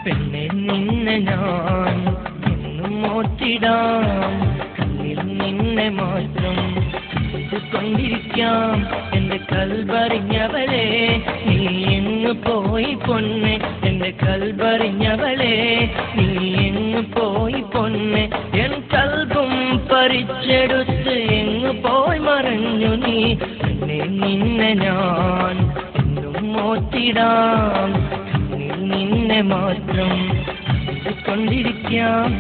പെണ്ണെ നിന്നെ ഞാൻ എന്നും ഓർത്തിടാം, കണ്ണിൽ നിന്നെ മാത്രം കൊണ്ടിരിക്കാം. എന്റെ കൽബറിഞ്ഞവളെ നീ എങ്ങു പോയി പൊന്നെ, എന്റെ കൽബറിഞ്ഞവളെ നീ എങ്ങു പോയി പൊന്നെ. എൻ കൽബും പറിച്ചെടുത്ത് എങ്ങു പോയി മറഞ്ഞു നീ. പെണ്ണെ നിന്നെ ഞാൻ എന്നും ഓർത്തിടാം, കണ്ണിൽ നിന്നെ മാത്രം കൊണ്ടിരിക്കാം.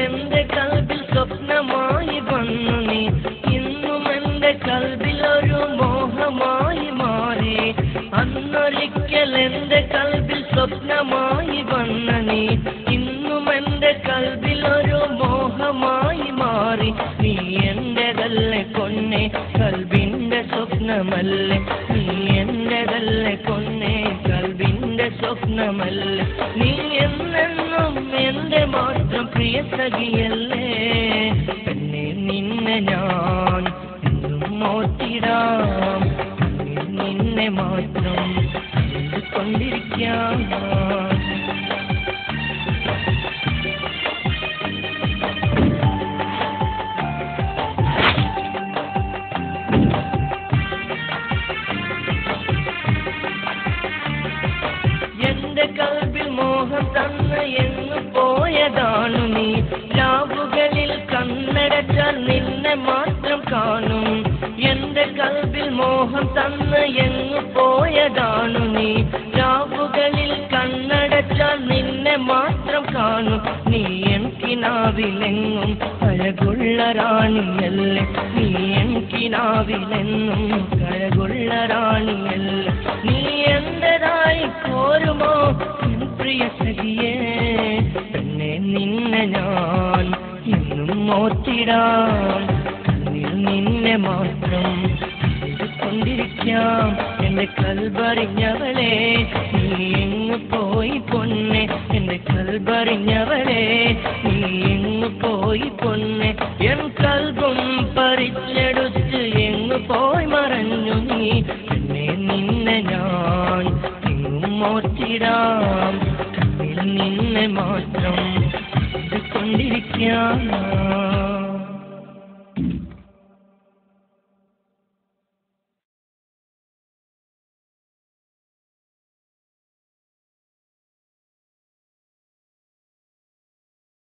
എന്റെ കൽബിൽ സ്വപ്നമായി വന്നു നീ, ഇന്നും എന്റെ കൽബിലൊരു മോഹമായി മാറി. അന്നൊരിക്കൽ എന്റെ കൽബിൽ സ്വപ്നമായി വന്ന നീ, ഇന്നും എന്റെ കൽബിലൊരു മോഹമായി മാറി. നീ എന്റേതല്ലേ പൊന്നെ, കൽബിന്റെ സ്വപ്നമല്ലേ, നീ എന്റേതല്ലേ പൊന്നെ, കൽബിന്റെ സ്വപ്നമല്ലേ. നീ എന്നെന്നും എന്റെ മാത്രം പ്രിയ സഖിയല്ലേ. പെണ്ണെ നിന്നെ ഞാൻ എന്നും ഓർത്തിടാം, നിന്നെ മാത്രം കൊണ്ടിരിക്കാം. എന്റെ കൽബിൽ മോഹം തന്ന് എങ്ങു പോയതാണു നീ, രാവുകളിൽ കണ്ണടച്ചാൽ നിന്നെ മാത്രം കാണും. എന്റെ കൽബിൽ മോഹം തന്ന് എങ്ങു പോയതാണു നീ, രാവുകളിൽ കണ്ണടച്ചാൽ നിന്നെ മാത്രം കാണും. നീ എൻ കിനാവിലെങ്ങും അഴകുള്ള റാണിയല്ലേ, നീ എൻ കിനാവിലെങ്ങും അഴകുള്ള റാണിയല്ലേ. നീ എന്റേതായി കോരുമോ പ്രിയ സഖിയേ. പെണ്ണെ നിന്നെ ഞാൻ എന്നും ഓർത്തിടാം, കണ്ണിൽ നിന്നെ മാത്രം കൊണ്ടിരിക്കാം. എന്റെ കൽബറിഞ്ഞവളെ നീ എങ്ങു പോയി പൊന്നെ, എന്റെ കൽബറിഞ്ഞവളെ നീ എങ്ങു പോയി പൊന്നെ. എൻ കൽബും പറിച്ചെടുത്ത് എങ്ങു പോയി മറഞ്ഞു നീ. പെണ്ണെ നിന്നെ ഞാൻ എങ്ങും ഓർത്തിടാം, കണ്ണിൽ നിന്നെ മാത്രം കൊണ്ടിരിക്കാം.